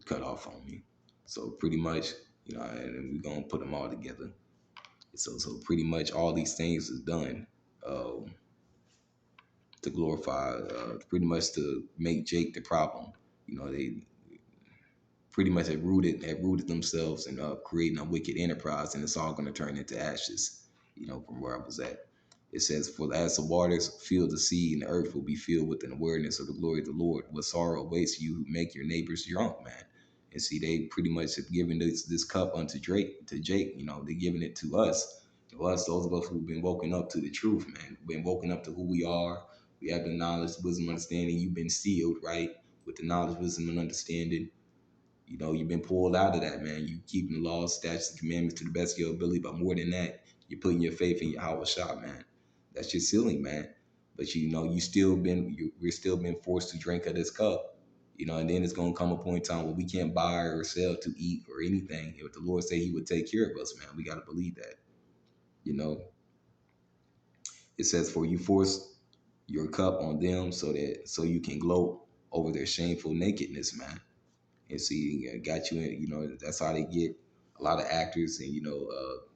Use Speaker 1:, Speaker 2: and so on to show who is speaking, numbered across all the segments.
Speaker 1: cut off on me. So pretty much, and we're gonna put them all together. So pretty much all these things is done uh, to glorify, pretty much to make Jake the problem. They pretty much have rooted themselves in creating a wicked enterprise, and it's all going to turn into ashes. From where I was at, it says, "For as the waters fill the sea, and the earth will be filled with an awareness of the glory of the Lord. What sorrow awaits you who make your neighbors drunk, man." And see, they pretty much have given this cup unto Drake to Jake. They're giving it to us. To us, those of us who've been woken up to the truth, man, been woken up to who we are. We have the knowledge, wisdom, understanding. You've been sealed, right, with the knowledge, wisdom, and understanding. You've been pulled out of that, man. You keeping the laws, statutes, and commandments to the best of your ability. But more than that, you're putting your faith in Yahweh Shah, man. That's your sealing, man. But we're still been forced to drink of this cup. And then it's gonna come a point in time where we can't buy or sell to eat or anything. If the Lord say He would take care of us, man, we gotta believe that. You know, it says, "For you force your cup on them, so you can gloat over their shameful nakedness, man." And see, got you in. That's how they get a lot of actors, and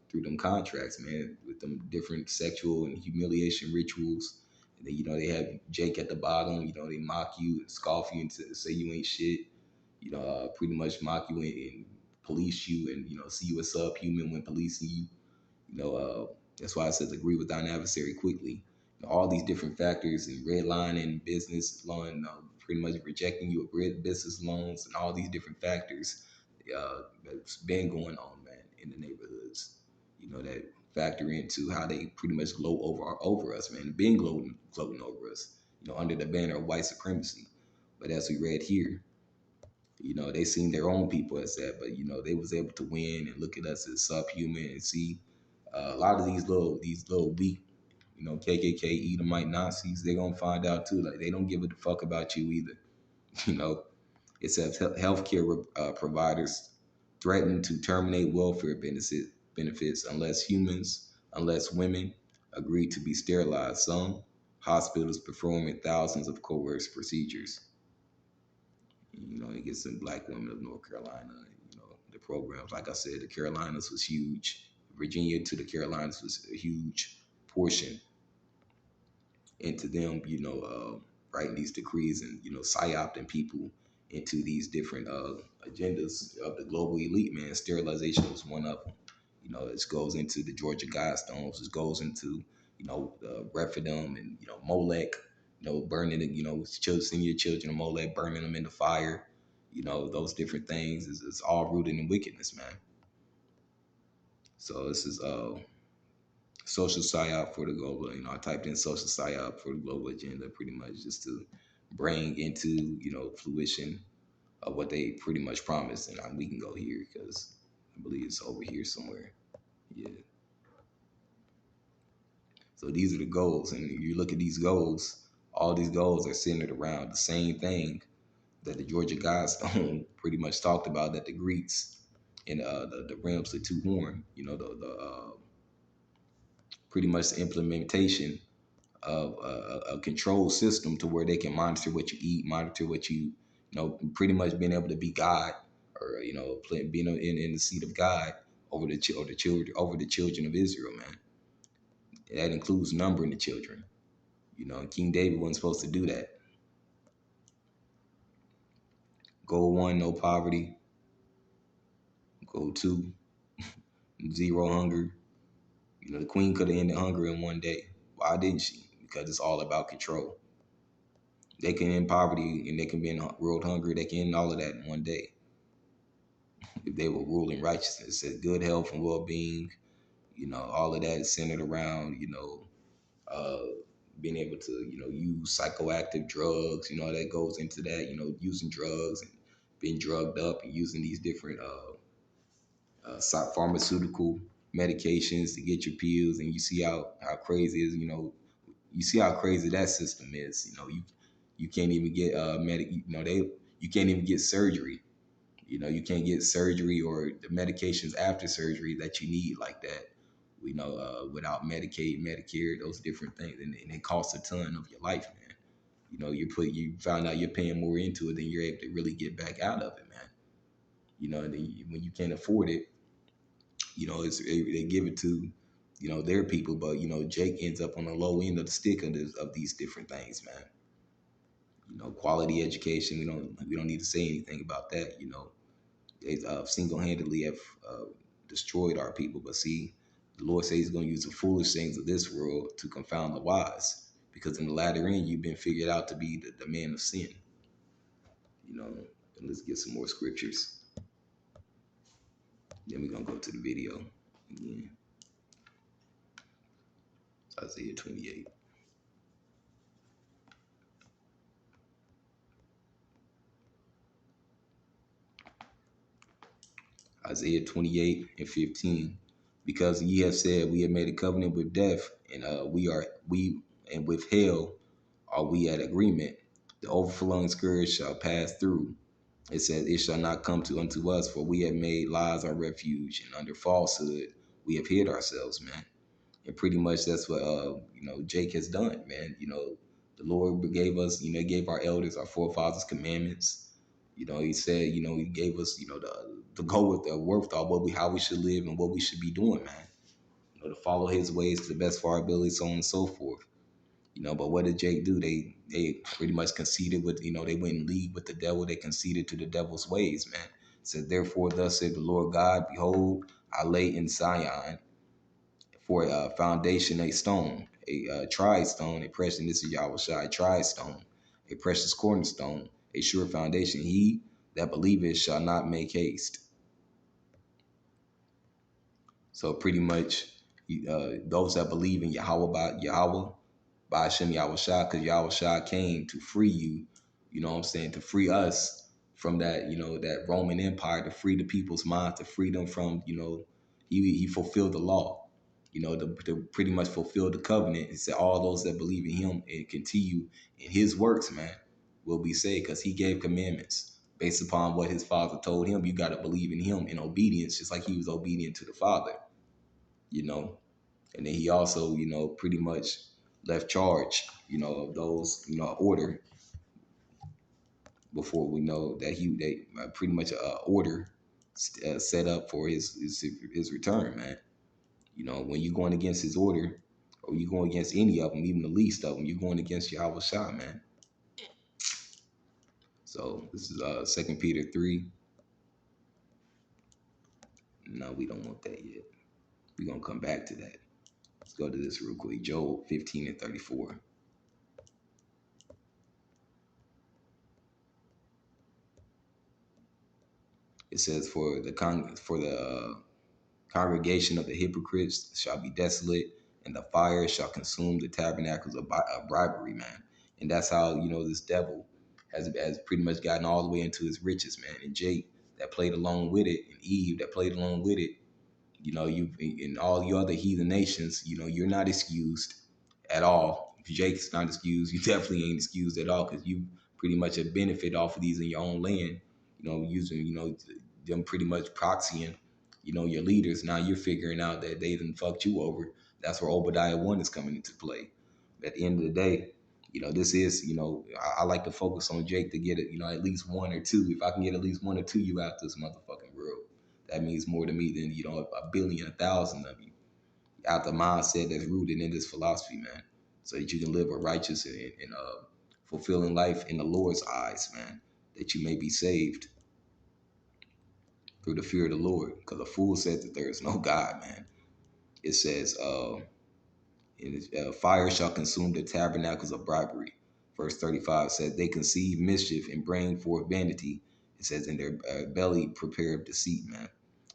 Speaker 1: through them contracts, man, with them different sexual and humiliation rituals. And then they have Jake at the bottom. They mock you and scoff you and say you ain't shit. Pretty much mock you and police you, and see you as subhuman when policing you. That's why it says agree with thine adversary quickly. All these different factors and redlining, business loan, pretty much rejecting you with business loans, and all these different factors that's been going on, man, in the neighborhoods. That factor into how they pretty much gloat over us, man. Been gloating over us, under the banner of white supremacy. But as we read here, they seen their own people as that, but they was able to win and look at us as subhuman and see a lot of these little weak, KKK Edomite Nazis. They're gonna find out too. Like they don't give a fuck about you either. You know, it says healthcare providers threaten to terminate welfare benefits unless women agree to be sterilized. Some hospitals performing thousands of coerced procedures. It gets some black women of North Carolina. The programs, like I said, the Carolinas was huge. Virginia to the Carolinas was a huge portion into them, writing these decrees and, psyoping people into these different agendas of the global elite, man. Sterilization was one of them. It goes into the Georgia Guidestones. It goes into, the referendum and, Molech, burning it, sending your children to Molech, burning them in the fire. Those different things is all rooted in wickedness, man. So this is social psyop for the global. I typed in social psyop for the global agenda, pretty much just to bring into fruition of what they pretty much promised. And we can go here because I believe it's over here somewhere. Yeah. So these are the goals, and you look at these goals. All these goals are centered around the same thing that the Georgia Guidestone pretty much talked about. That the Greeks and the realms of two horn, the pretty much the implementation of a control system to where they can monitor what you eat, monitor what pretty much being able to be God, or being in the seat of God over the children of Israel, man. That includes numbering the children. King David wasn't supposed to do that. Goal one, no poverty. Goal two, zero hunger. The queen could have ended hunger in one day. Why didn't she? Because it's all about control. They can end poverty and they can be in world hunger. They can end all of that in one day. If they were ruling righteousness, said good health and well-being, all of that is centered around, uh, being able to, use psychoactive drugs, that goes into that, using drugs and being drugged up and using these different pharmaceutical medications to get your pills. And you see how crazy it is, you see how crazy that system is. You can't even get you can't even get surgery. You can't get surgery or the medications after surgery that you need like that. Without Medicaid, Medicare, those different things, and it costs a ton of your life, man. You found out you're paying more into it than you're able to really get back out of it, man. And then when you can't afford it, they give it to their people, but Jake ends up on the low end of the stick of these different things, man. Quality education. We don't need to say anything about that. They single-handedly have destroyed our people. But see, the Lord says He's going to use the foolish things of this world to confound the wise, because in the latter end, you've been figured out to be the man of sin. And let's get some more scriptures. Then we're gonna go to the video again. Isaiah 28. Isaiah 28 and 15. Because ye have said, we have made a covenant with death, and we and with hell are we at agreement. The overflowing scourge shall pass through. It says, it shall not come to unto us, for we have made lies our refuge, and under falsehood we have hid ourselves, man. And pretty much that's what Jake has done, man. The Lord gave us, gave our elders, our forefathers commandments. He said, he gave us, the go with the wherewithal, how we should live and what we should be doing, man. To follow His ways to the best of our ability, so on and so forth. But what did Jake do? They pretty much conceded with, they went in league with the devil. They conceded to the devil's ways, man. It said, therefore, thus said the Lord God, behold, I lay in Zion for a foundation, a stone, a tried stone, a precious, and this is Yahweh Shai, tried stone, a precious cornerstone, a sure foundation. He that believeth shall not make haste. So pretty much, those that believe in Yahweh, by Hashem Yahweh Shai, because Yahweh Shai came to free you, to free us from that, that Roman Empire, to free the people's mind, to free them from, he fulfilled the law, to pretty much fulfill the covenant. He said all those that believe in Him and continue in His works, man, will be saved, because He gave commandments based upon what His Father told Him. You got to believe in Him in obedience, just like He was obedient to the Father, And then He also, pretty much left charge, of those, order, before we know that they pretty much order set up for his return, man. When you're going against His order, or you going against any of them, even the least of them, you're going against Yahweh Shah, man. So this is 2 Peter 3. No, we don't want that yet. We're gonna come back to that. Let's go to this real quick. Job 15 and 34. It says, for the congregation of the hypocrites shall be desolate, and the fire shall consume the tabernacles of bribery, man. And that's how, this devil has pretty much gotten all the way into his riches, man. And Jake that played along with it, and Eve that played along with it, you in all your other heathen nations, you're not excused at all. If Jake's not excused, you definitely ain't excused at all, because you pretty much have benefited off of these in your own land, using, them pretty much proxying, your leaders. Now you're figuring out that they done fucked you over. That's where Obadiah 1 is coming into play. At the end of the day, this is, I like to focus on Jake to get it, at least one or two. If I can get at least one or two you out this motherfucking world, that means more to me than, a billion, 1,000 of you out the mindset that's rooted in this philosophy, man, so that you can live a righteous and fulfilling life in the Lord's eyes, man, that you may be saved through the fear of the Lord. Because a fool said that there is no God, man. It says, fire shall consume the tabernacles of bribery. Verse 35 says, they conceive mischief and bring forth vanity. It says, in their belly prepare deceit, man.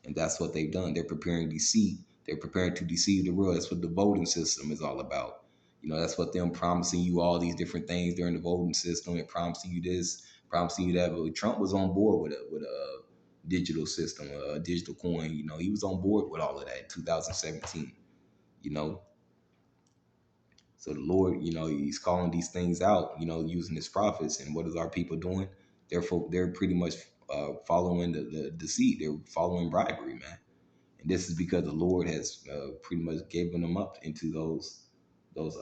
Speaker 1: And that's what they've done. They're preparing deceit. They're preparing to deceive the world. That's what the voting system is all about. That's what them promising you all these different things during the voting system, and promising you this, promising you that. But Trump was on board with a digital system, a digital coin. He was on board with all of that in 2017. So the Lord, He's calling these things out, using His prophets. And what is our people doing? They're pretty much following the deceit. They're following bribery, man. And this is because the Lord has pretty much given them up into those those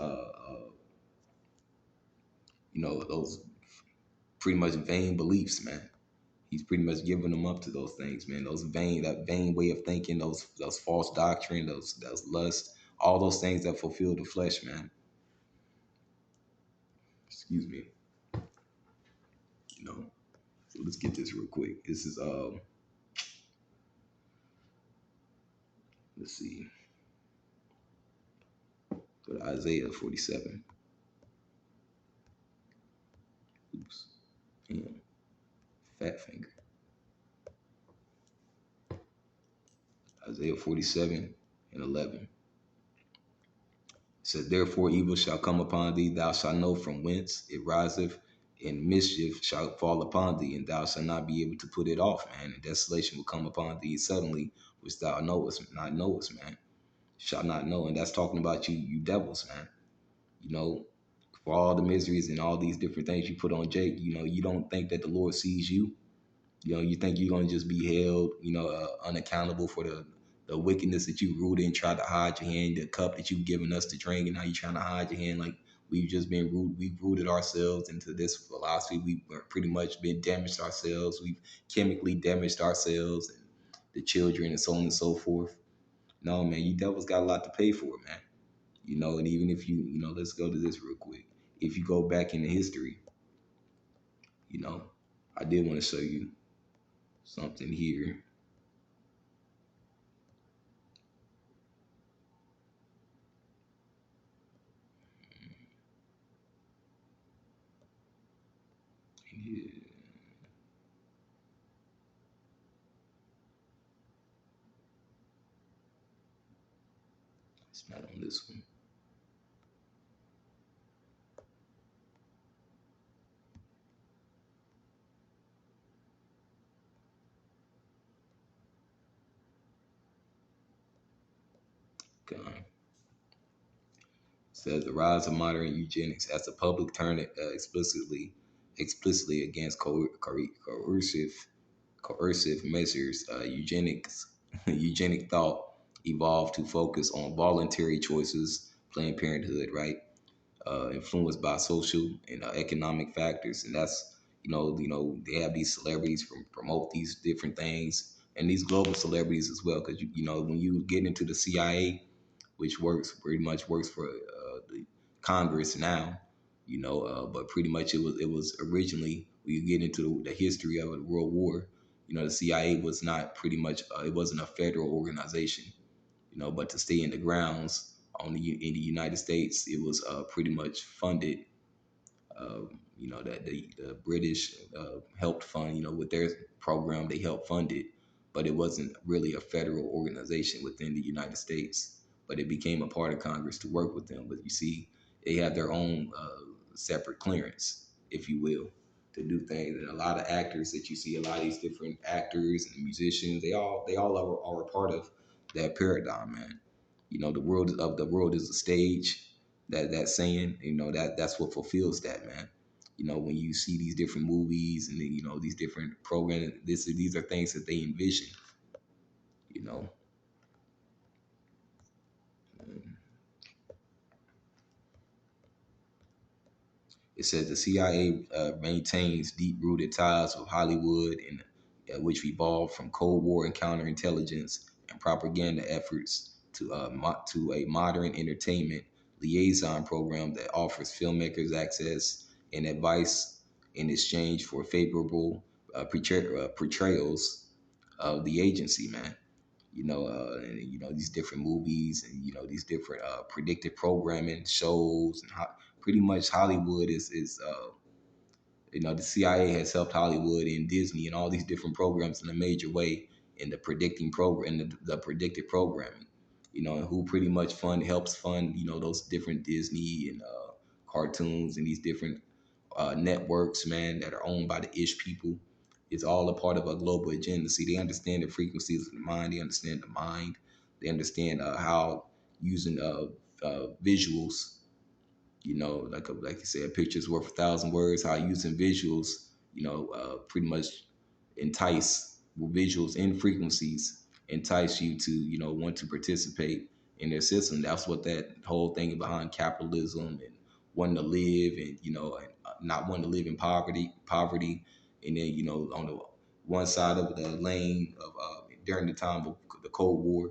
Speaker 1: pretty much vain beliefs, man. He's pretty much giving them up to those things, man. Those vain, that vain way of thinking, those false doctrine, those lust, all those things that fulfill the flesh, man. Excuse me. You know. So let's get this real quick. This is let's see. Go to Isaiah 47. Oops. Damn. Fat finger. Isaiah 47 and 11. It says, therefore evil shall come upon thee, thou shalt know from whence it riseth, and mischief shall fall upon thee, and thou shalt not be able to put it off, man. And desolation will come upon thee suddenly, which thou knowest, man. Shall not know. And that's talking about you devils, man. You know, for all the miseries and all these different things you put on Jake, you know, you don't think that the Lord sees you. You know, you think you're gonna just be held, unaccountable for the wickedness that you rooted and tried to hide your hand, the cup that you've given us to drink, and now you're trying to hide your hand like we've just been rooted. We've rooted ourselves into this philosophy. We've pretty much been damaged ourselves. We've chemically damaged ourselves and the children and so on and so forth. No, man, you devils got a lot to pay for, man. You know, and even if let's go to this real quick. If you go back into history, you know, I did want to show you something here. It's not on this one. Okay. Says the rise of modern eugenics as a public turn explicitly against coercive measures. Eugenics eugenic thought evolved to focus on voluntary choices. Planned Parenthood, right? Influenced by social and economic factors, and that's they have these celebrities from promote these different things, and these global celebrities as well, because when you get into the CIA, which pretty much works for the Congress now, but pretty much it was originally when you get into the history of the World War, the CIA was not pretty much it wasn't a federal organization, but to stay in the grounds in the United States, it was pretty much funded. That the British helped fund, with their program, they helped fund it, but it wasn't really a federal organization within the United States. But it became a part of Congress to work with them. But you see, they have their own separate clearance, if you will, to do things. And a lot of actors that you see, a lot of these different actors and musicians, they all are a part of that paradigm, man. The world is a stage. That saying, that's what fulfills that, man. When you see these different movies and then, these different programs, these are things that they envision. You know, it says the CIA maintains deep-rooted ties with Hollywood, and which evolved from Cold War and counterintelligence and propaganda efforts to a modern entertainment liaison program that offers filmmakers access and advice in exchange for favorable portrayals of the agency, man. These different movies and these different predictive programming shows and pretty much Hollywood the CIA has helped Hollywood and Disney and all these different programs in a major way in the predicting program and the predictive programming. And who pretty much helps fund those different Disney and cartoons and these different networks, man, that are owned by the ish people. It's all a part of a global agenda. See, they understand the frequencies of the mind. They understand the mind. They understand how using visuals, like you said, a picture's worth 1,000 words. How using visuals, pretty much entice visuals and frequencies entice you to want to participate in their system. That's what that whole thing behind capitalism and wanting to live and not wanting to live in poverty, and then on the one side of the lane of during the time of the Cold War.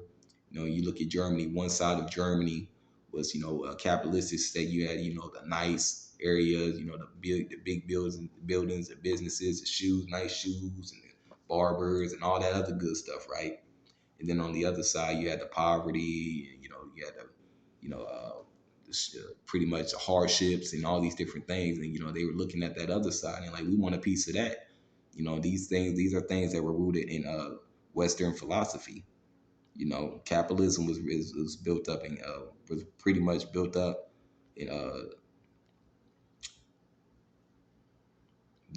Speaker 1: You look at Germany. One side of Germany was a capitalistic state. You had the nice areas, the big buildings, the businesses, the shoes, nice shoes, and the barbers and all that other good stuff, right? And then on the other side, you had the poverty, and you had the pretty much the hardships and all these different things. And they were looking at that other side and like, we want a piece of that. These are things that were rooted in Western philosophy. Capitalism was built up and was pretty much built up in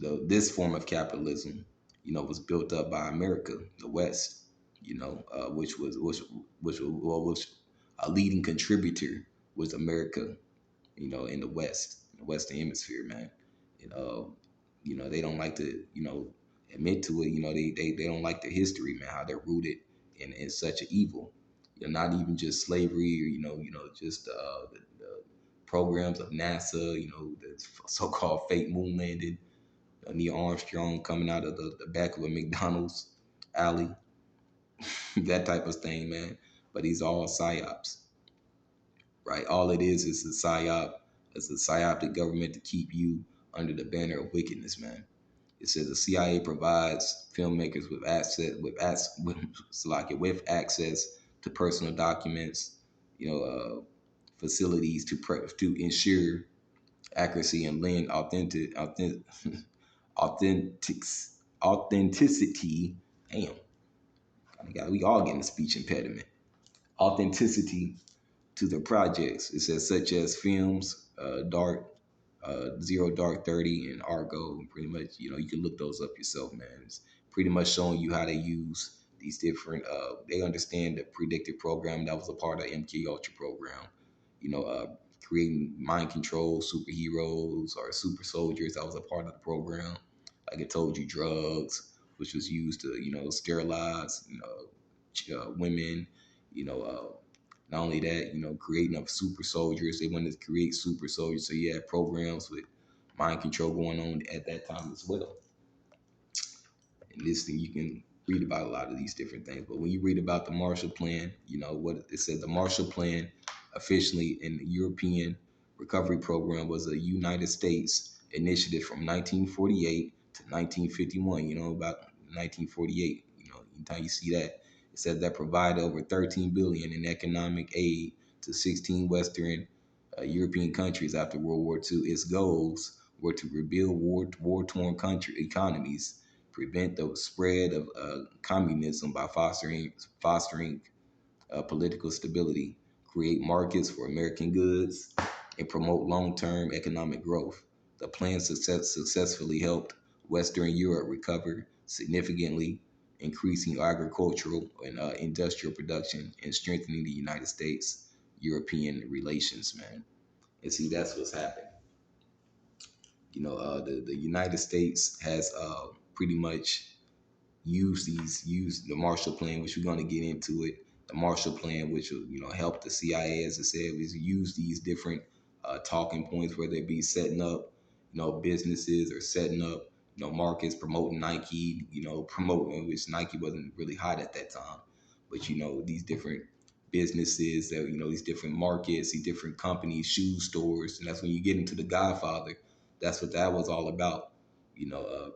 Speaker 1: this form of capitalism. Was built up by America, the West. Which a leading contributor was America. In the West, in the Western Hemisphere, man. And they don't like to admit to it. They don't like the history, man. How they're rooted in such an evil. Not even just slavery, or just the programs of NASA. The so-called fake moon landing. Neil Armstrong coming out of the back of a McDonald's alley, that type of thing, man. But these are all psyops, right? All it is a psyop. It's a psyopic government to keep you under the banner of wickedness, man. It says the CIA provides filmmakers with access to personal documents, facilities to ensure accuracy and lend authentic authenticity. Damn, we all getting a speech impediment. Authenticity to their projects. It says such as films, Zero Dark 30 and Argo. Pretty much, you can look those up yourself, man. It's pretty much showing you how they use these different. They understand the predictive program that was a part of MK Ultra program. Creating mind control superheroes or super soldiers that was a part of the program. Like it told you, drugs, which was used to sterilize women. You know, not only that, creating of super soldiers. They wanted to create super soldiers, so you had programs with mind control going on at that time as well. And this thing, you can read about a lot of these different things. But when you read about the Marshall Plan, what it said, the Marshall Plan officially in the European Recovery Program was a United States initiative from 1948 to 1951. About 1948. Anytime you see that, it said that provided over 13 billion in economic aid to 16 Western European countries after World War II. Its goals were to rebuild war-torn country economies, prevent the spread of communism by fostering political stability, create markets for American goods, and promote long-term economic growth. The plan successfully helped Western Europe recover significantly, increasing agricultural and industrial production and strengthening the United States European relations, man. And see, that's what's happening. The United States has pretty much use the Marshall Plan, which we're going to get into it. The Marshall Plan, which will help the CIA, as I said, is use these different talking points, whether it be setting up businesses or setting up markets, promoting Nike, promoting, which Nike wasn't really hot at that time, but these different businesses that these different markets, these different companies, shoe stores, and that's when you get into the Godfather. That's what that was all about. You know, uh,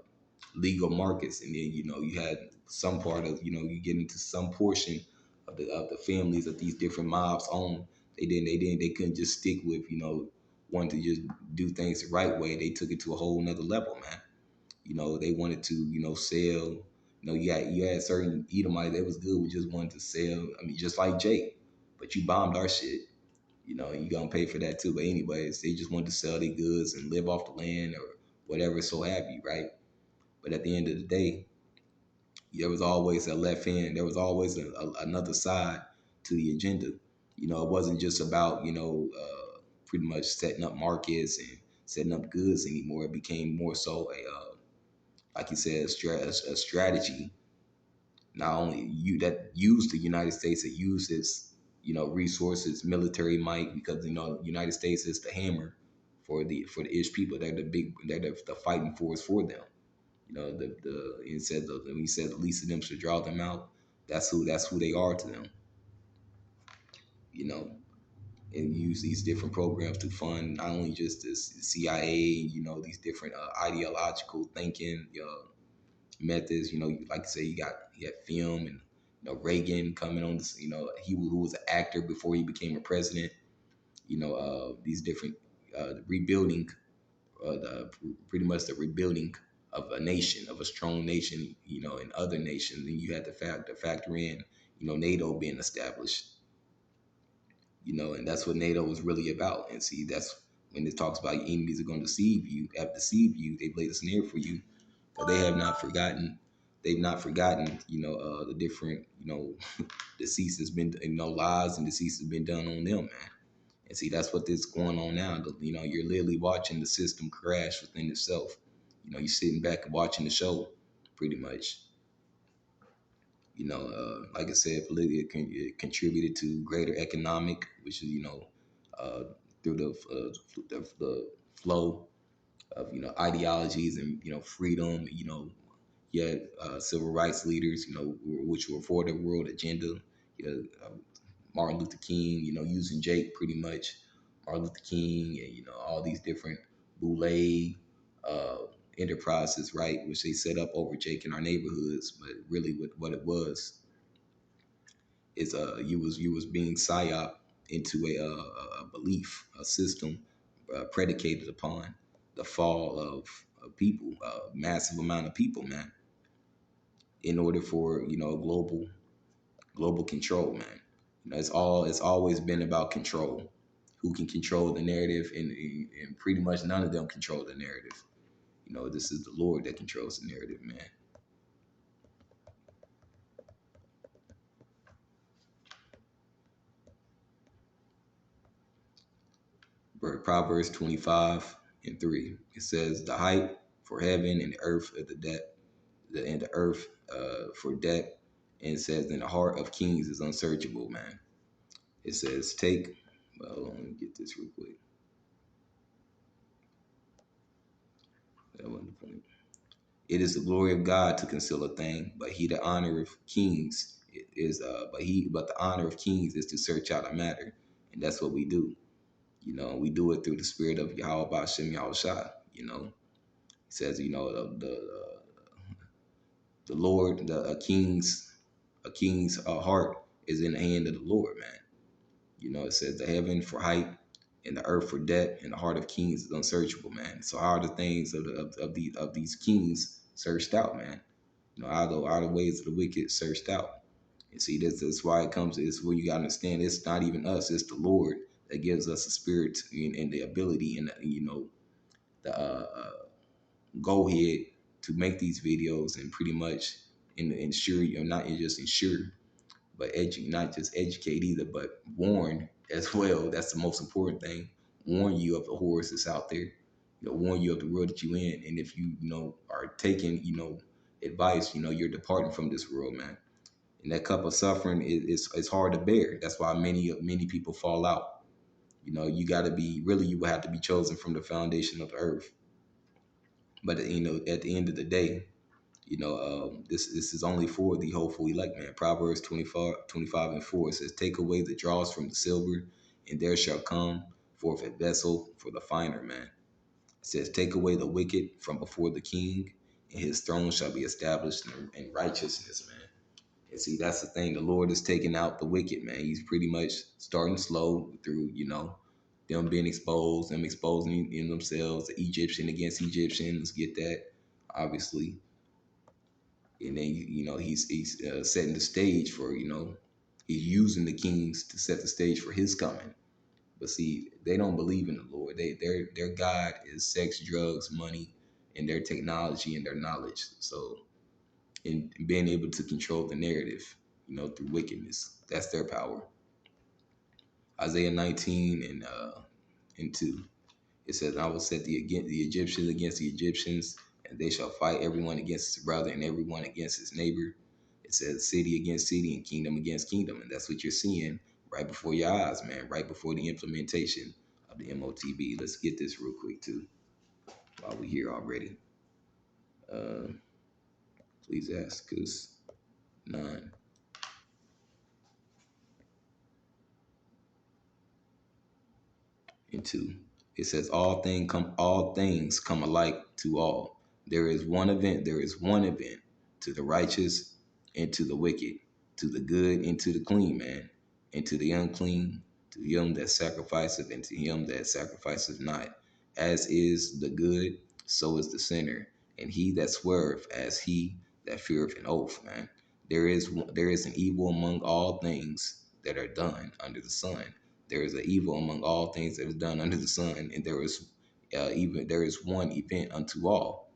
Speaker 1: Legal markets, and then you had some part of you get into some portion of the families that these different mobs own. They couldn't just stick with wanting to just do things the right way. They took it to a whole nother level, man. They wanted to sell. You had certain Edomites that was good with just wanting to sell. I mean, just like Jake, but you bombed our shit. And you gonna pay for that too. But anyways, they just wanted to sell their goods and live off the land or whatever, so happy, right? But at the end of the day, there was always a left hand. There was always another side to the agenda. It wasn't just about pretty much setting up markets and setting up goods anymore. It became more so like you said, a strategy. Not only you that used the United States, that uses resources, military might, because United States is the hammer for the Ish people. They're the fighting force for them. The he said when he said the least of them should draw them out. That's who they are to them. You know, and use these different programs to fund not only just the CIA. These different ideological thinking methods. Like I say, you had film and Reagan coming on. This, he who was an actor before he became a president. These different rebuilding, pretty much the rebuilding of a nation, of a strong nation, in other nations. And you had to factor in, NATO being established, and that's what NATO was really about. And see, that's when it talks about your enemies are going to deceive you, have deceived you, they've laid a snare for you, but they have not forgotten. They've not forgotten, the different, deceits has been, lies and deceits has been done on them, man. And see, that's what is going on now. You're literally watching the system crash within itself. You're sitting back and watching the show, pretty much. Like I said, it contributed to greater economic, which is, uh, through the flow of, ideologies and, freedom, yet civil rights leaders, which were for the world agenda. Uh, Martin Luther King, using Jake pretty much, Martin Luther King, and all these different Boule uh, enterprises, right, which they set up over Jake in our neighborhoods. But really, what it was is you was being psyop into a belief, a system predicated upon the fall of people, a massive amount of people, man, in order for global control, man. It's always been about control. Who can control the narrative, and pretty much none of them control the narrative. This is the Lord that controls the narrative, man. Proverbs 25:3. It says, "The height for heaven and the earth of the depth, and the earth for depth." And it says, "In the heart of kings is unsearchable, man." It says, "Take." Well, let me get this real quick. That wasn't the point. It is the glory of God to conceal a thing, but he the honor of kings is but the honor of kings is to search out a matter, and that's what we do. We do it through the spirit of Yahweh Bashem Yahushua. He says, the Lord, a king's heart is in the hand of the Lord, man. It says the heaven for height and the earth for depth, and the heart of kings is unsearchable, man. So how are the things of these kings searched out, man? Are the ways of the wicked searched out? And see, that's why it comes. It's where you gotta understand. It's not even us. It's the Lord that gives us the spirit and the ability and the go ahead to make these videos and pretty much ensure you're not just ensure, but not just educate either, but warn as well. That's the most important thing. Warn you of the horrors that's out there. Warn you of the world that you in, and if are taking advice, you're departing from this world, man. And that cup of suffering is hard to bear. That's why many people fall out. You got to be really. You will have to be chosen from the foundation of the earth. But at the end of the day, this is only for the hopeful elect, man. Proverbs 25:4 says, "Take away the dross from the silver, and there shall come forth a vessel for the finer, man." It says, "Take away the wicked from before the king, and his throne shall be established in righteousness, man." And see, that's the thing. The Lord is taking out the wicked, man. He's pretty much starting slow through, them being exposed, them exposing in themselves, the Egyptian against Egyptians, get that, obviously. And then he's setting the stage for he's using the kings to set the stage for his coming. But see, they don't believe in the Lord. Their God is sex, drugs, money, and their technology and their knowledge. So in being able to control the narrative, through wickedness, that's their power. Isaiah 19 and 2. It says, "I will set the Egyptians against the Egyptians, and they shall fight everyone against his brother and everyone against his neighbor." It says city against city and kingdom against kingdom. And that's what you're seeing right before your eyes, man, right before the implementation of the MOTB. Let's get this real quick, too, while we're here already. Uh, Ecclesiasticus 9 and 2. It says, all things come alike to all. There is one event to the righteous and to the wicked, to the good and to the clean man, and to the unclean, to him that sacrificeth and to him that sacrificeth not. As is the good, so is the sinner, and he that swerveth as he that feareth an oath, man. There is an evil among all things that are done under the sun. There is an evil among all things that is done under the sun, and there is one event unto all.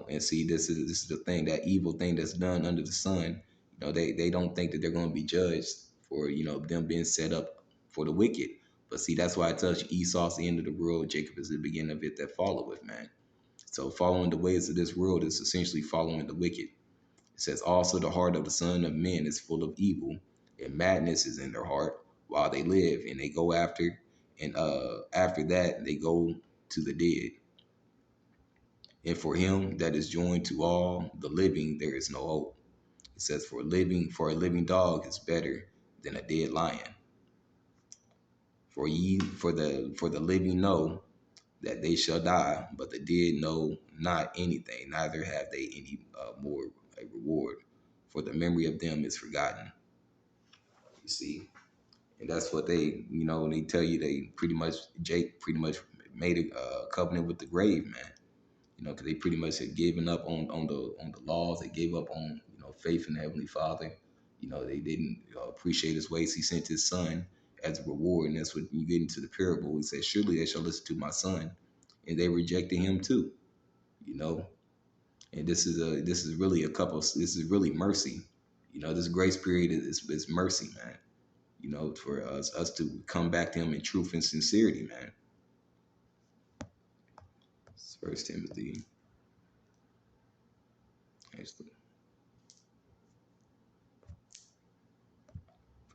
Speaker 1: And see, this is the thing, that evil thing that's done under the sun. They don't think that they're going to be judged for them being set up for the wicked. But see, that's why I tell you, Esau's the end of the world, Jacob is the beginning of it that followeth, man. So following the ways of this world is essentially following the wicked. It says, also the heart of the son of men is full of evil, and madness is in their heart while they live, and they go after that they go to the dead. And for him that is joined to all the living, there is no hope. It says, for a living dog is better than a dead lion. For the living know that they shall die, but the dead know not anything, neither have they any more a reward. For the memory of them is forgotten. You see, and that's what they tell you, Jake pretty much made a covenant with the grave, man. Because they pretty much had given up on the laws. They gave up on faith in the Heavenly Father. They didn't appreciate His ways. He sent His Son as a reward, and that's what you get into the parable. He says, "Surely they shall listen to my Son," and they rejected Him too. You know, and this is really this is really mercy. This grace period is mercy, man. For us to come back to Him in truth and sincerity, man. First Timothy, actually,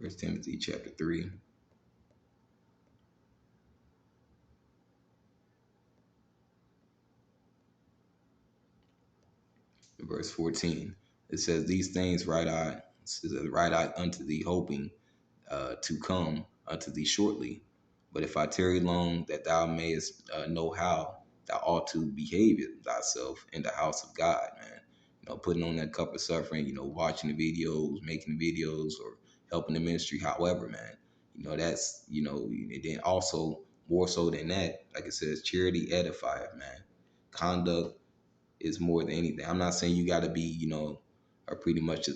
Speaker 1: First Timothy chapter 3, verse 14. It says, "These things write I unto thee, hoping to come unto thee shortly. But if I tarry long, that thou mayest know how thou ought to behave thyself in the house of God," man. Putting on that cup of suffering, watching the videos, making the videos, or helping the ministry, however, man. That's, and then also more so than that, like it says, charity edifieth, man. Conduct is more than anything. I'm not saying you got to be, pretty much a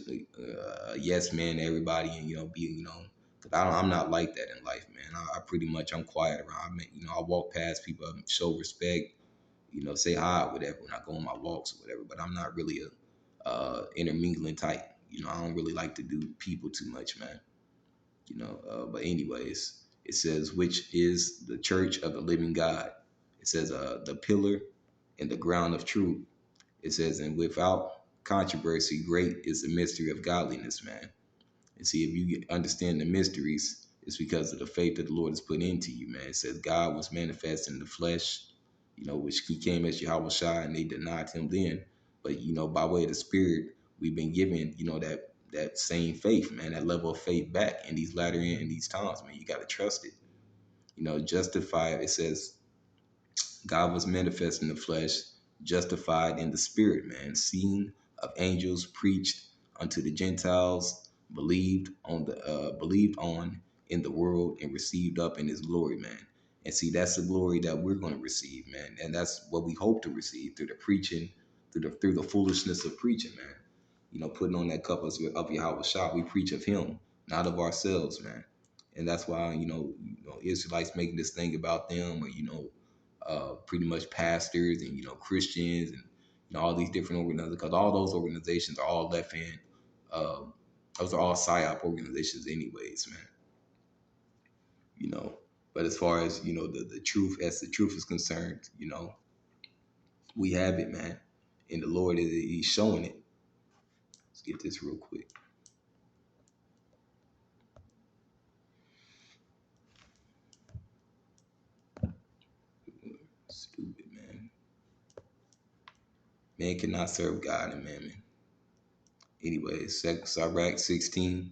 Speaker 1: yes man to everybody, and be, because I'm not like that in life, man. I pretty much I'm quiet around. I walk past people, show respect, say hi, whatever, when I go on my walks or whatever. But I'm not really a intermingling type. I don't really like to do people too much, man. But anyways, it says, which is the church of the living God. It says, the pillar and the ground of truth. It says, and without controversy, great is the mystery of godliness, man. And see, if you understand the mysteries, it's because of the faith that the Lord has put into you, man. It says God was manifest in the flesh, which He came as Yahweh Shai, and they denied Him then. But by way of the Spirit, we've been given, that same faith, man, that level of faith back in these in these times, man. You got to trust it. Justify. It says God was manifest in the flesh, justified in the spirit, man, seen of angels, preached unto the Gentiles, believed on in the world, and received up in His glory, man. And see, that's the glory that we're going to receive, man. And that's what we hope to receive through the preaching, through the foolishness of preaching, man. Putting on that cup of Yahweh Shah, we preach of Him, not of ourselves, man. And that's why, Israelites making this thing about them, or, pretty much pastors and, Christians, and, all these different organizations, because all those organizations are all left hand. Those are all psyop organizations anyways, man. You know, but as far as, the truth, as the truth is concerned, we have it, man. And the Lord He's showing it. Let's get this real quick. Stupid, man. Man cannot serve God and mammon. Anyway, Sirach 16,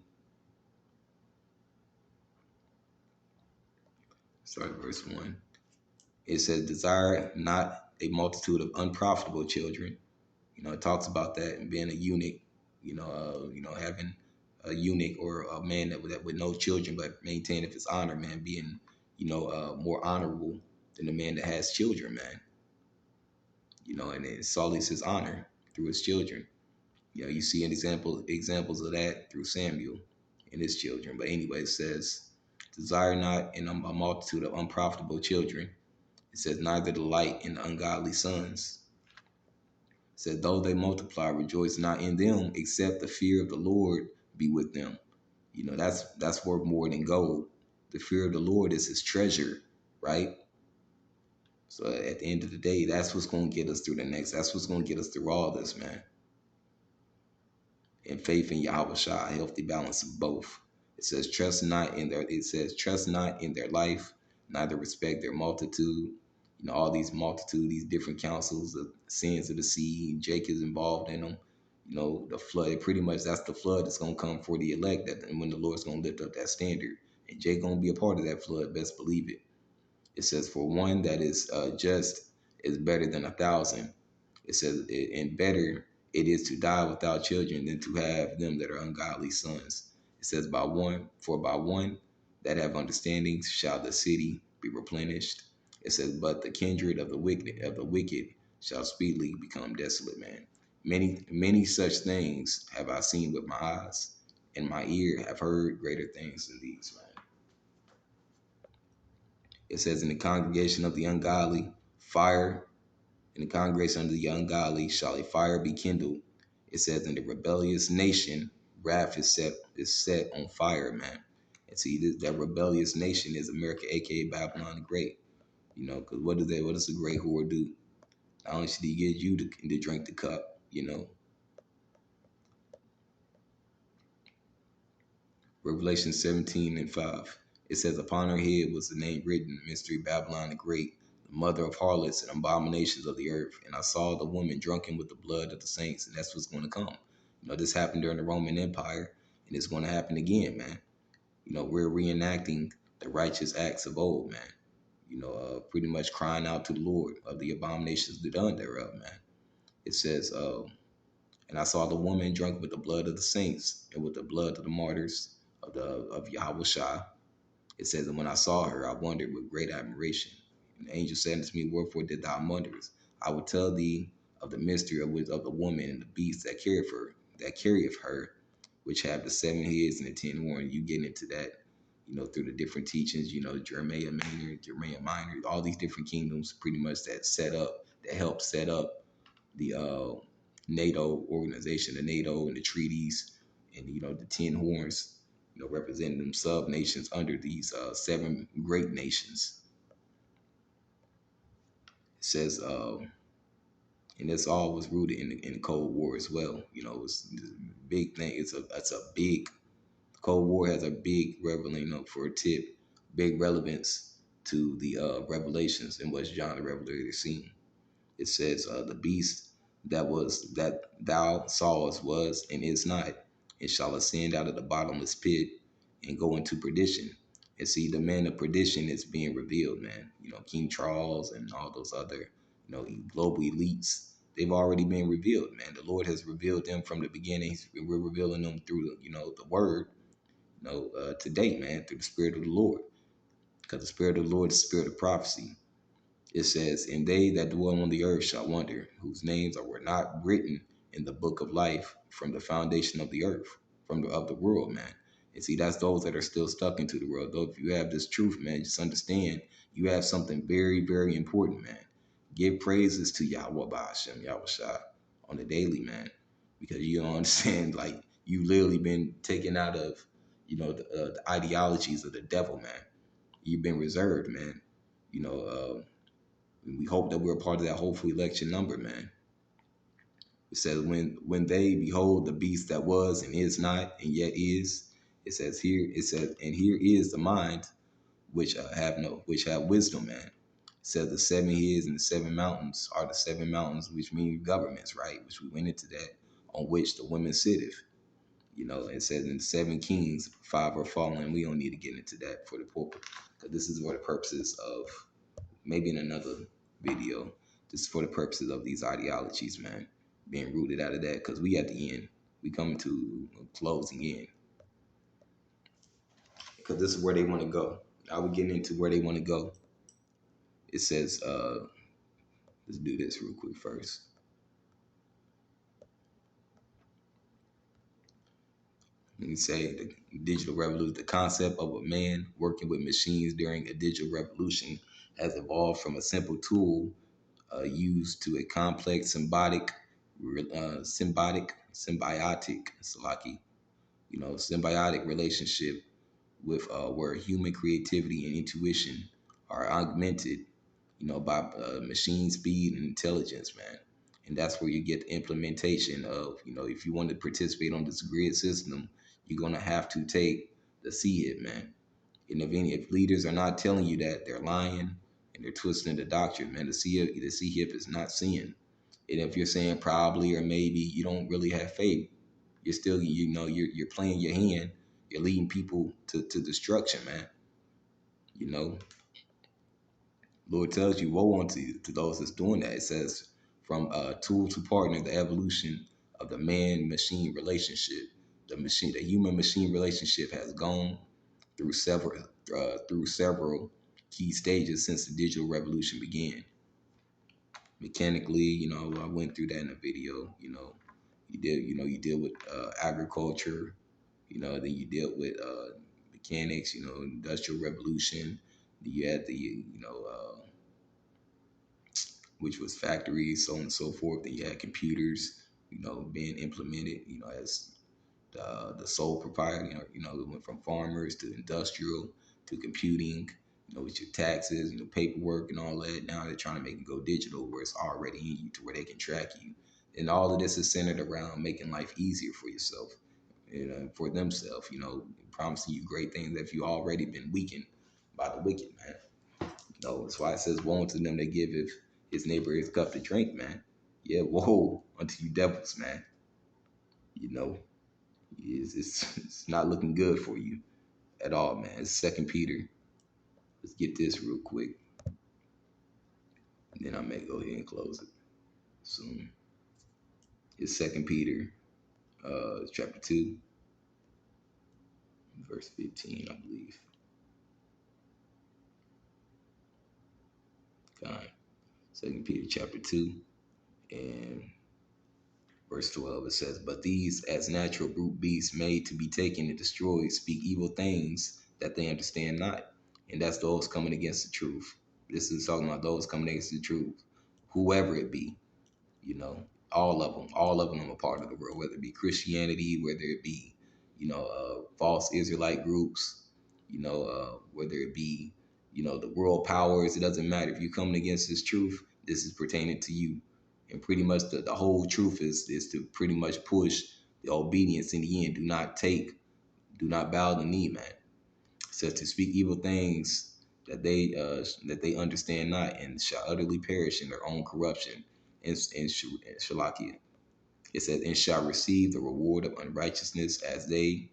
Speaker 1: start at verse 1. It says, desire not a multitude of unprofitable children. It talks about that and being a eunuch, having a eunuch or a man that with no children but maintain if his honor, man, being, more honorable than the man that has children, man. And it sullies his honor through his children. You see an examples of that through Samuel and his children. But anyway, it says, desire not in a multitude of unprofitable children. It says, neither delight in ungodly sons. It says, though they multiply, rejoice not in them, except the fear of the Lord be with them. That's worth more than gold. The fear of the Lord is his treasure, right? So at the end of the day, that's what's going to get us through that's what's going to get us through all this, man. And faith in Yahweh Shah, a healthy balance of both. It says, trust not in their life, neither respect their multitude. All these multitude, these different councils, the sins of the sea, Jake is involved in them. The flood, pretty much that's the flood that's gonna come for the elect, and when the Lord's gonna lift up that standard. And Jake gonna be a part of that flood, best believe it. It says, for one that is just is better than 1,000. It says, and better it is to die without children than to have them that are ungodly sons. It says, by one that have understanding shall the city be replenished. It says, but the kindred of the wicked shall speedily become desolate, man. Many such things have I seen with my eyes, and my ear have heard greater things than these, man. It says, in the congregation of the ungodly, fire. In the congregation of the ungodly shall a fire be kindled. It says, in the rebellious nation, wrath is set on fire, man. And see, that rebellious nation is America, aka Babylon the Great. Because what does the great whore do? Not only should he get you to drink the cup, Revelation 17:5. It says, upon her head was the name written, Mystery Babylon the Great, the mother of harlots and abominations of the earth. And I saw the woman drunken with the blood of the saints. And that's what's going to come. This happened during the Roman Empire, and it's going to happen again, man. We're reenacting the righteous acts of old, man. Pretty much crying out to the Lord of the abominations done thereof, man. It says, and I saw the woman drunk with the blood of the saints and with the blood of the martyrs of Yahweh Shah. It says, and when I saw her, I wondered with great admiration. And the angel said unto me, wherefore did thou wonders? I will tell thee of the mystery of the woman and the beast that carrieth her, which have the 7 heads and the 10 horns. You get into that, through the different teachings, Jeremiah Minor, all these different kingdoms pretty much that help set up the NATO organization, the NATO and the treaties, and the 10 horns, representing them sub nations under these 7 great nations. It says, and this all was rooted in the Cold War as well. It's a big thing. It's a big Cold War has a big for a tip, big relevance to the revelations in which John the Revelator seen. It says, the beast that thou sawest was and is not. It shall ascend out of the bottomless pit and go into perdition. And see, the man of perdition is being revealed, man. King Charles and all those other, global elites, they've already been revealed, man. The Lord has revealed them from the beginning. We're revealing them through, the word, today, man, through the Spirit of the Lord. Because the Spirit of the Lord is the Spirit of prophecy. It says, and they that dwell on the earth shall wonder, whose names were not written in the book of life from the foundation of the earth, of the world, man. And see, that's those that are still stuck into the world. Though if you have this truth, man, just understand you have something very, very important, man. Give praises to Yahweh Ba'ashem, Yahweh Shah, on the daily, man. Because you don't understand, like, you literally been taken out of, the ideologies of the devil, man. You've been reserved, man. We hope that we're a part of that hopeful election number, man. It says, when they behold the beast that was and is not and yet is, and here is the mind which have wisdom, man. It says the seven hills and the seven mountains are the seven mountains, which mean governments, right? Which we went into that, on which the women sitteth. It says in the seven kings, five are fallen. We don't need to get into that for the pulpit, because this is for the purposes of, maybe in another video, this is for the purposes of these ideologies, man, being rooted out of that, because we at the end. We come to closing in, because this is where they want to go. Now we're getting into where they want to go. It says, let's do this real quick first. Let me say the digital revolution, the concept of a man working with machines during a digital revolution has evolved from a simple tool used to a complex symbiotic relationship with where human creativity and intuition are augmented, by machine speed and intelligence, man. And that's where you get the implementation of, if you want to participate on this grid system, you're gonna have to take the C hit, man. And if leaders are not telling you that, they're lying and they're twisting the doctrine, man. The C hip is not seeing. And if you're saying probably or maybe, you don't really have faith. You're still, you're playing your hand. You're leading people to destruction, man. You know, Lord tells you, woe unto you, to those that's doing that. It says, from tool to partner, the evolution of the man-machine relationship. The human-machine relationship has gone through several key stages since the digital revolution began. Mechanically, I went through that in a video. You deal with agriculture. Then you deal with mechanics. Industrial revolution. Then you had the which was factories, so on and so forth. Then you had computers, being implemented, as the sole proprietor. It went from farmers to industrial to computing. With your taxes, paperwork and all that. Now they're trying to make it go digital, where it's already in you, to where they can track you. And all of this is centered around making life easier for yourself, for themselves. Promising you great things if you already been weakened by the wicked, man. That's why it says, woe unto them that give if his neighbor his cup to drink, man. Yeah, woe unto you devils, man. You know, it's not looking good for you at all, man. It's Second Peter. Let's get this real quick, and then I may go ahead and close it soon. It's Second Peter, chapter 2, verse 15, I believe. God. Second Peter chapter 2 and verse 12, it says, but these, as natural brute beasts made to be taken and destroyed, speak evil things that they understand not. And that's those coming against the truth. This is talking about those coming against the truth, whoever it be. All of them are part of the world, whether it be Christianity, whether it be, false Israelite groups, whether it be, the world powers. It doesn't matter. If you're coming against this truth, this is pertaining to you. And pretty much the whole truth is to pretty much push the obedience in the end. Do not bow the knee, man. It says to speak evil things that they understand not, and shall utterly perish in their own corruption in Shalakia. It says, and shall receive the reward of unrighteousness, as they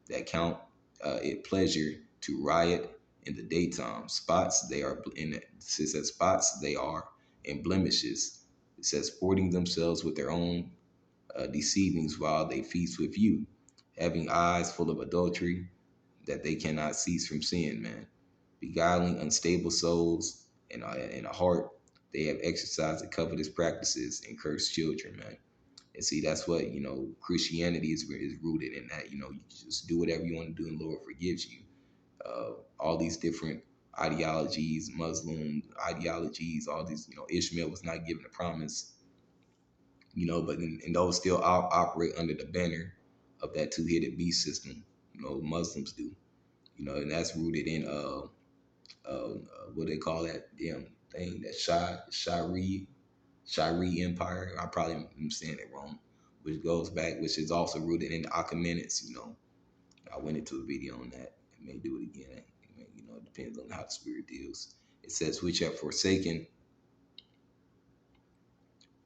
Speaker 1: that count it pleasure to riot in the daytime. Spots they are in. It says spots they are, and blemishes. It says sporting themselves with their own deceivings while they feast with you, having eyes full of adultery that they cannot cease from sin, man. Beguiling unstable souls and a heart they have exercised the covetous practices and cursed children, man. And see, that's what, Christianity is rooted in, that, you just do whatever you want to do and the Lord forgives you. All these different ideologies, Muslim ideologies, all these, Ishmael was not given a promise, but and those still operate under the banner of that two-headed beast system. Muslims do, and that's rooted in what they call that damn thing, that Shari Empire. I probably am saying it wrong, which goes back, which is also rooted in the Achaemenids. I went into a video on that. I may do it again. It depends on how the spirit deals. It says, which have forsaken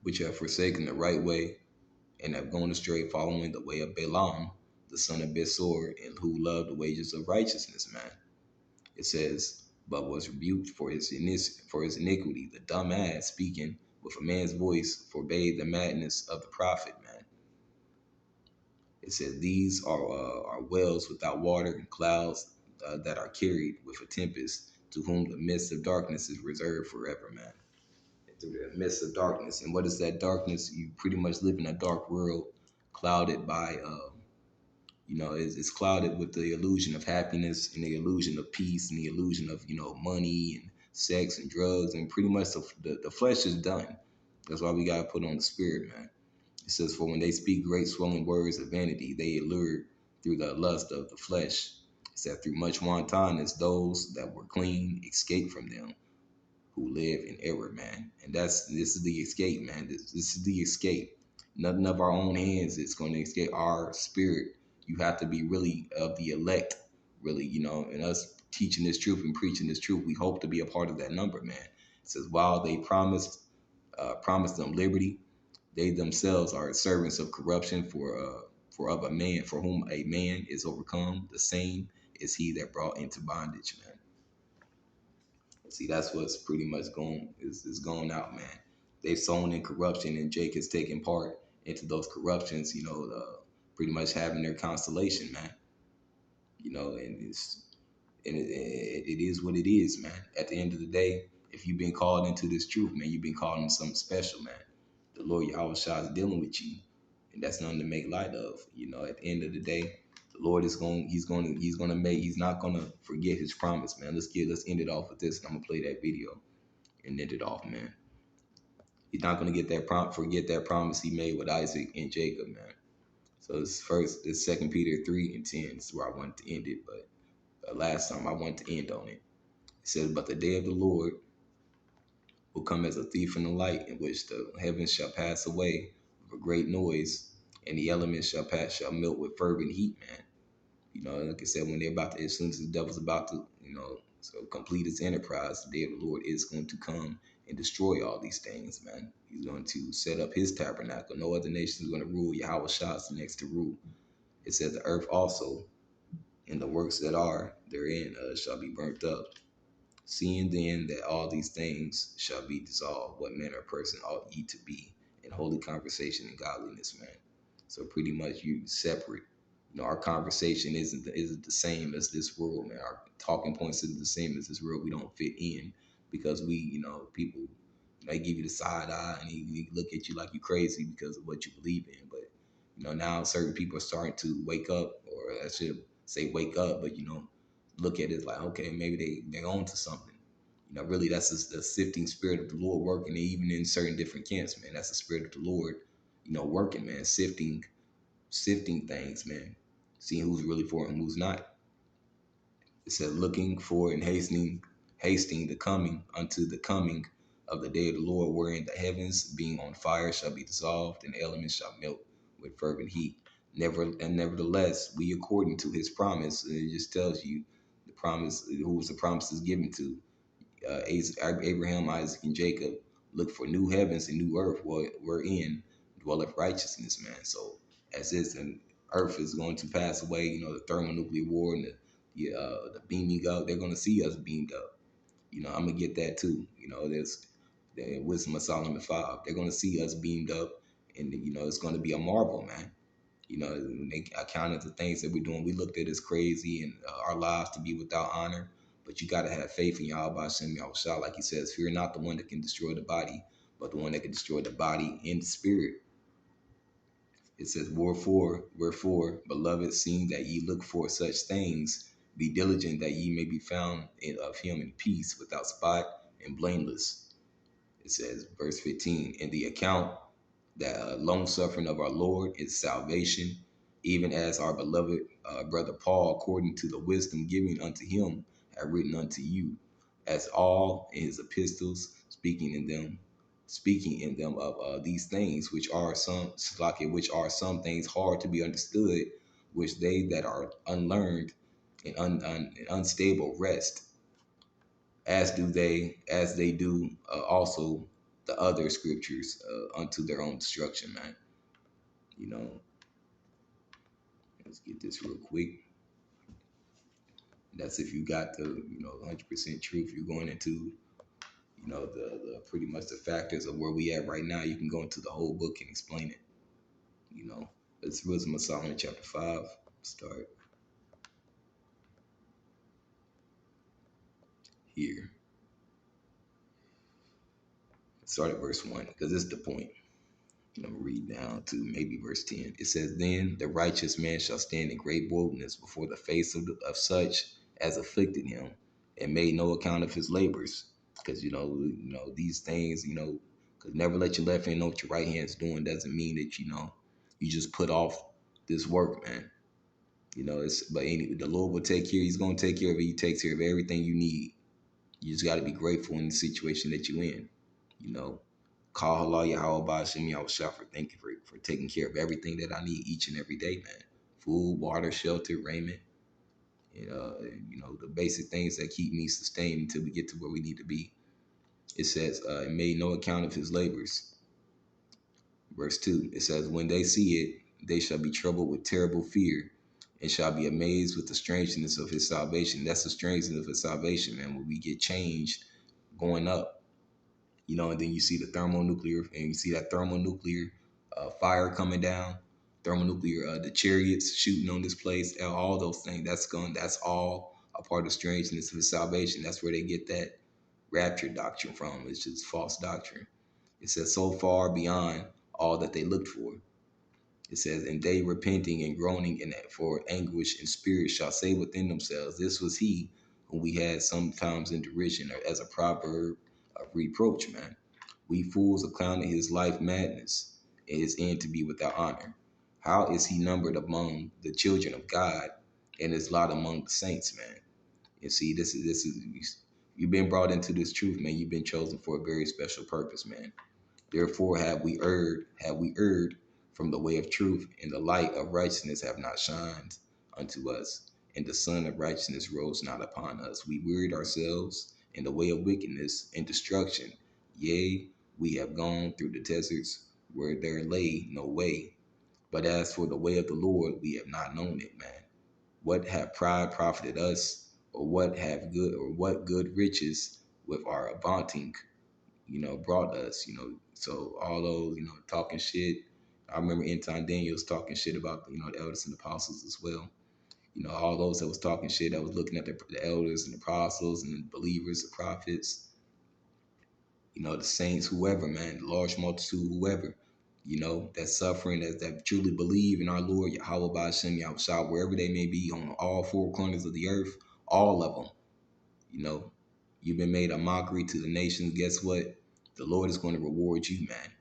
Speaker 1: the right way, and have gone astray, following the way of Balaam, the son of Besor, and who loved the wages of righteousness, man. It says, but was rebuked for for his iniquity. The dumb ass, speaking with a man's voice, forbade the madness of the prophet, man. It says, these are wells without water, and clouds that are carried with a tempest, to whom the midst of darkness is reserved forever, man. Through the midst of darkness. And what is that darkness? You pretty much live in a dark world, clouded by, it's clouded with the illusion of happiness and the illusion of peace and the illusion of, money and sex and drugs. And pretty much the flesh is done. That's why we got to put on the spirit, man. It says, for when they speak great swelling words of vanity, they allure through the lust of the flesh. It said, through much wantonness, those that were clean escape from them who live in error, man. And this is the escape, man. This is the escape. Nothing of our own hands is going to escape our spirit. You have to be really of the elect, really, and us teaching this truth and preaching this truth, we hope to be a part of that number, man. It says, while they promised them liberty, they themselves are servants of corruption, for of a man for whom a man is overcome, the same is he that brought into bondage, man. See, that's what's pretty much is going out, man. They've sown in corruption, and Jake has taken part into those corruptions. Pretty much having their constellation, man. And it is what it is, man. At the end of the day, if you've been called into this truth, man, you've been called into something special, man. The Lord Yahweh Shah is dealing with you, and that's nothing to make light of. At the end of the day, the Lord is he's not gonna forget his promise, man. Let's end it off with this, and I'm gonna play that video and end it off, man. He's not gonna forget that promise he made with Isaac and Jacob, man. So this 2 Peter 3:10 is where I wanted to end it, but last time I wanted to end on it. It says, but the day of the Lord will come as a thief in the light, in which the heavens shall pass away with a great noise, and the elements shall melt with fervent heat, man. Like I said, when they're about to, as soon as the devil's about to, so complete his enterprise, the day of the Lord is going to come and destroy all these things, man. He's going to set up his tabernacle. No other nation is going to rule. Yahweh Shah is next to rule. It says the earth also and the works that are therein shall be burnt up. Seeing then that all these things shall be dissolved, what manner of person ought ye to be in holy conversation and godliness, man? So pretty much you separate. Our conversation isn't the same as this world, man. Our talking points isn't the same as this world. We don't fit in because people, they give you the side eye and they look at you like you crazy because of what you believe in. But now certain people are starting to wake up, or I should say wake up, but look at it like, okay, maybe they're on to something. Really, that's the sifting spirit of the Lord working, even in certain different camps, man. That's the spirit of the Lord, working, man, sifting things, man, seeing who's really for it and who's not. It says, looking for and hasting the coming unto the coming of the day of the Lord, wherein the heavens being on fire shall be dissolved, and the elements shall melt with fervent heat. Nevertheless, we according to his promise, and it just tells you the promise, who was the promise is given to Abraham, Isaac, and Jacob, look for new heavens and new earth wherein dwelleth righteousness, man. So as this and earth is going to pass away, the thermonuclear war and the beaming up, they're going to see us beamed up. I'm going to get that too. There's the Wisdom of Solomon 5. They're going to see us beamed up, and it's going to be a marvel, man. When they accounted the things that we're doing, we looked at as crazy and our lives to be without honor. But you got to have faith in Yahweh Hashem Yahushua. Like he says, fear not the one that can destroy the body, but the one that can destroy the body and the spirit. It says, wherefore, beloved, seeing that ye look for such things, be diligent that ye may be found of him in peace, without spot and blameless. It says, verse 15, in the account that long suffering of our Lord is salvation, even as our beloved brother Paul, according to the wisdom given unto him, have written unto you, as all in his epistles, speaking in them of these things, which are some things hard to be understood, which they that are unlearned and unstable rest, as they do also the other scriptures unto their own destruction, man. You know, let's get this real quick. That's if you got the 100% truth. You're going into the pretty much the factors of where we at right now. You can go into the whole book and explain it. You know, it's Wisdom of Solomon chapter 5. Start here. Start at verse 1 because this is the point. I'm gonna read down to maybe verse 10. It says, "Then the righteous man shall stand in great boldness before the face of such as afflicted him, and made no account of his labors." Because these things, because never let your left hand know what your right hand's doing doesn't mean that you just put off this work, man. The Lord will take care. He's gonna take care of it. He takes care of everything you need. You just got to be grateful in the situation that you're in. You know, call Allah Yahweh Bashim Yahushua for thank you for taking care of everything that I need each and every day, man. Food, water, shelter, raiment. The basic things that keep me sustained until we get to where we need to be. It says, it made no account of his labors. Verse 2, it says, "When they see it, they shall be troubled with terrible fear and shall be amazed with the strangeness of his salvation." That's the strangeness of his salvation, man. When we get changed going up, and then you see the thermonuclear, and you see that thermonuclear fire coming down, thermonuclear, the chariots shooting on this place, and all those things. That's all a part of strangeness of his salvation. That's where they get that rapture doctrine from. It's just false doctrine. It says, "So far beyond all that they looked for." It says, "And they repenting and groaning in for anguish in spirit shall say within themselves, This was he whom we had sometimes in derision, or as a proverb of reproach, man. We fools accounted his life madness, and his end to be without honor. How is he numbered among the children of God, and his lot among the saints, man?" And see, this is you've been brought into this truth, man. You've been chosen for a very special purpose, man. Therefore have we erred from the way of truth, and the light of righteousness have not shined unto us, and the sun of righteousness rose not upon us. We wearied ourselves in the way of wickedness and destruction. Yea, we have gone through the deserts where there lay no way. But as for the way of the Lord, we have not known it, man. What have pride profited us, or what good riches with our vaunting brought us, so all those, talking shit. I remember in time Daniel's talking shit about, the elders and apostles as well. All those that was talking shit, that was looking at the elders and the apostles and the believers, the prophets, the saints, whoever, man, the large multitude, whoever, that's suffering, that truly believe in our Lord, Yahweh Ba'ashem, Yahushua, wherever they may be on all four corners of the earth, all of them, you know, you've been made a mockery to the nations. Guess what? The Lord is going to reward you, man.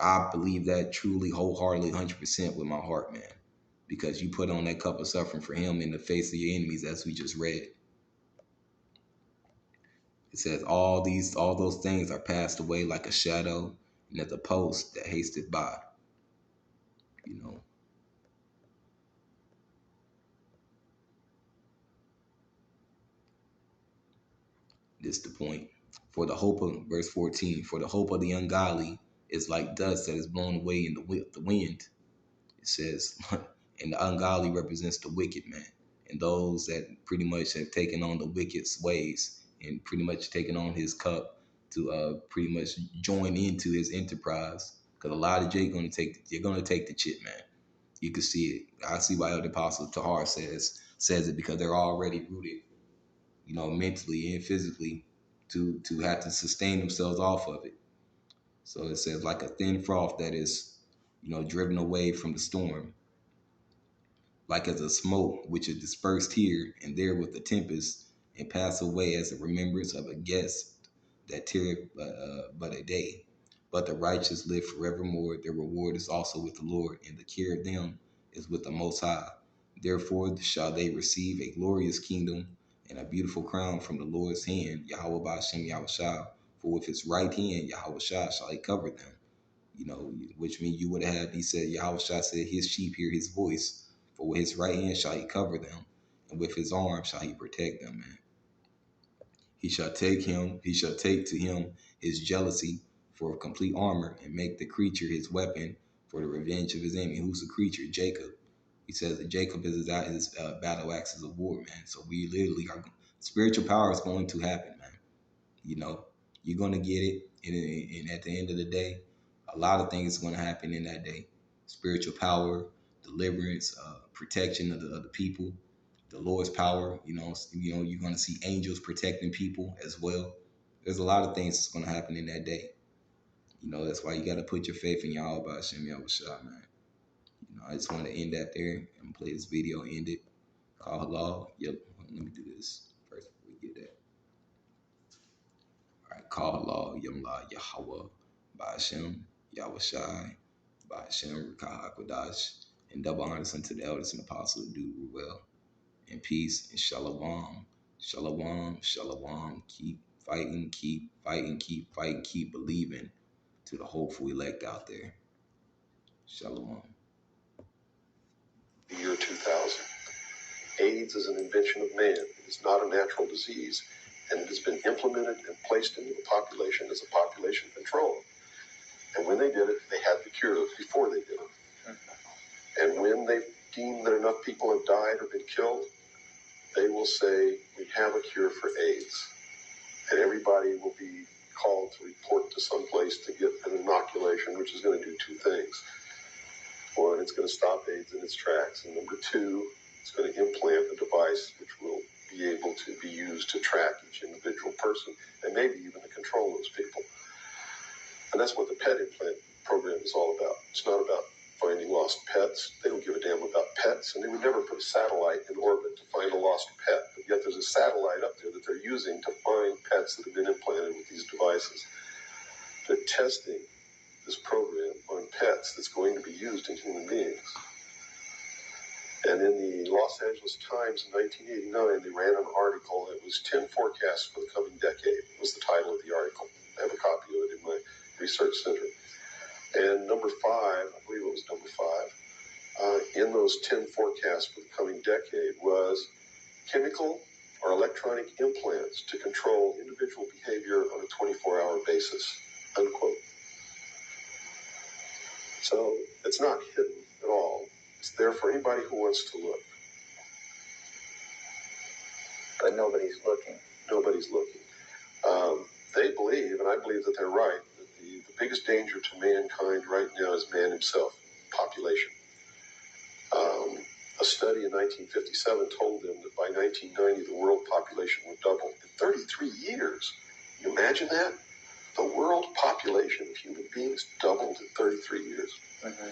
Speaker 1: I believe that truly, wholeheartedly, 100% with my heart, man. Because you put on that cup of suffering for him in the face of your enemies, as we just read. It says, all those things are passed away like a shadow, and as a post that hasteth by. You know, this is the point. For the hope of, verse 14, for the hope of the ungodly is like dust that is blown away in the wind. It says, and the ungodly represents the wicked man, and those that pretty much have taken on the wicked's ways and pretty much taken on his cup to pretty much join into his enterprise. Because a lot of Jay they're gonna take the chip, man. You can see it. I see why the Apostle Tahar says it, because they're already rooted, mentally and physically to have to sustain themselves off of it. So it says, like a thin froth that is, driven away from the storm, like as a smoke which is dispersed here and there with the tempest, and pass away as a remembrance of a guest that tarrieth but a day. But the righteous live forevermore. Their reward is also with the Lord, and the care of them is with the Most High. Therefore shall they receive a glorious kingdom and a beautiful crown from the Lord's hand, Yahweh Ba'ashem Yahushua. For with his right hand, Yahweh shall he cover them. Which means you would have had, he said, Yahweh said, his sheep hear his voice. For with his right hand shall he cover them, and with his arm shall he protect them, man. He shall take to him his jealousy for complete armor, and make the creature his weapon for the revenge of his enemy. Who's the creature? Jacob. He says that Jacob is his battle axes of war, man. So we literally are, spiritual power is going to happen, man. You know, you're going to get it. And at the end of the day, a lot of things are going to happen in that day. Spiritual power, deliverance, protection of the people, the Lord's power. You're going to see angels protecting people as well. There's a lot of things that's going to happen in that day. That's why you got to put your faith in Yahweh Hashem Yahushua, man. I just want to end that there. I'm going to play this video, end it. Call halal. Yep. Let me do this first before we get that. All right. Call halal. Yamla Yahweh. Ba'ashem. Yahushai. Ba'ashem. Rakah Akwadash. And double honors unto the elders and apostles who do well. And peace and shalom. Shalom. Shalom. Keep fighting. Keep fighting. Keep fighting. Keep believing to the hopeful elect out there. Shalom.
Speaker 2: The year 2000. AIDS is an invention of man. It is not a natural disease, and it has been implemented and placed into the population as a population control. And when they did it, they had the cure before they did it. And when they deem that enough people have died or been killed, they will say, we have a cure for AIDS. And everybody will be called to report to some place to get an inoculation, which is going to do two things. One, it's going to stop AIDS in its tracks. And number two, it's going to implant a device which will be able to be used to track each individual person and maybe even to control those people. And that's what the pet implant program is all about. It's not about finding lost pets. They don't give a damn about pets, and they would never put a satellite in orbit to find a lost pet. But yet there's a satellite up there that they're using to find pets that have been implanted with these devices. They're testing this program on pets that's going to be used in human beings. And in the Los Angeles Times in 1989, they ran an article. It was 10 forecasts for the coming decade, was the title of the article. I have a copy of it in my research center. And number 5, I believe it was number 5, in those 10 forecasts for the coming decade was chemical or electronic implants to control individual behavior on a 24-hour basis, unquote. So it's not hidden at all. It's there for anybody who wants to look.
Speaker 3: But nobody's looking.
Speaker 2: Nobody's looking. They believe, and I believe that they're right, that the biggest danger to mankind right now is man himself, population. A study in 1957 told them that by 1990 the world population would double in 33 years. Can you imagine that? The world population of human beings doubled in 33 years. Mm-hmm.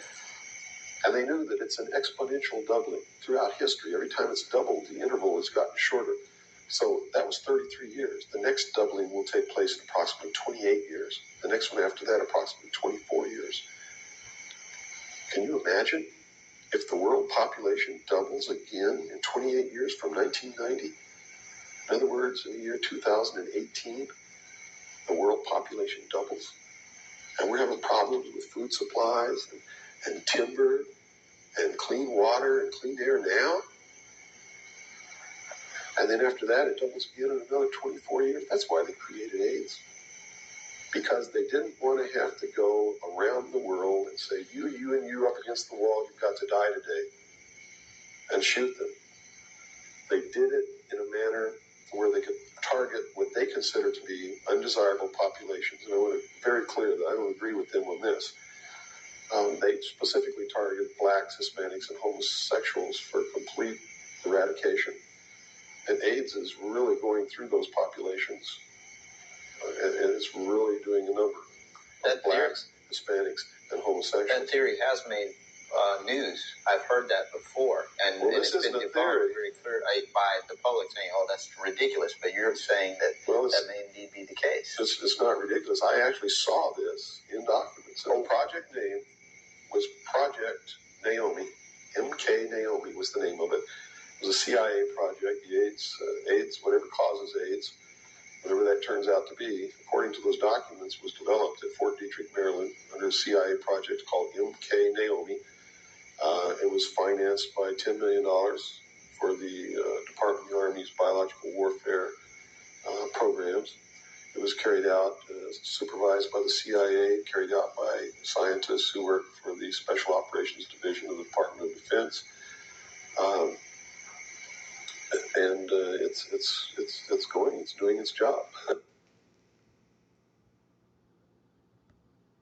Speaker 2: And they knew that it's an exponential doubling throughout history. Every time it's doubled, the interval has gotten shorter. So that was 33 years. The next doubling will take place in approximately 28 years. The next one after that, approximately 24 years. Can you imagine if the world population doubles again in 28 years from 1990? In other words, in the year 2018, the world population doubles. And we're having problems with food supplies and timber and clean water and clean air now. And then after that, it doubles again in another 24 years. That's why they created AIDS. Because they didn't want to have to go around the world and say, you, and you up against the wall, you've got to die today, and shoot them. They did it in a manner where they could target what they consider to be undesirable populations. And I want to be very clear that I don't agree with them on this. They specifically targeted blacks, Hispanics, and homosexuals for complete eradication. And AIDS is really going through those populations, and it's really doing a number of blacks, Hispanics, and homosexuals.
Speaker 3: That theory has made news. I've heard that before, and it's been debunked very clear by the public saying, "Oh, that's ridiculous." But you're saying that that may indeed be the case.
Speaker 2: It's not ridiculous. I actually saw this in documents. The project name was Project Naomi. MK Naomi was the name of it. It was a CIA project. The AIDS, whatever causes AIDS, whatever that turns out to be, according to those documents, was developed at Fort Detrick, Maryland, under a CIA project called MK Naomi. It was financed by $10 million for the Department of the Army's Biological Warfare programs. It was carried out, supervised by the CIA, carried out by scientists who work for the Special Operations Division of the Department of Defense, and it's doing its job.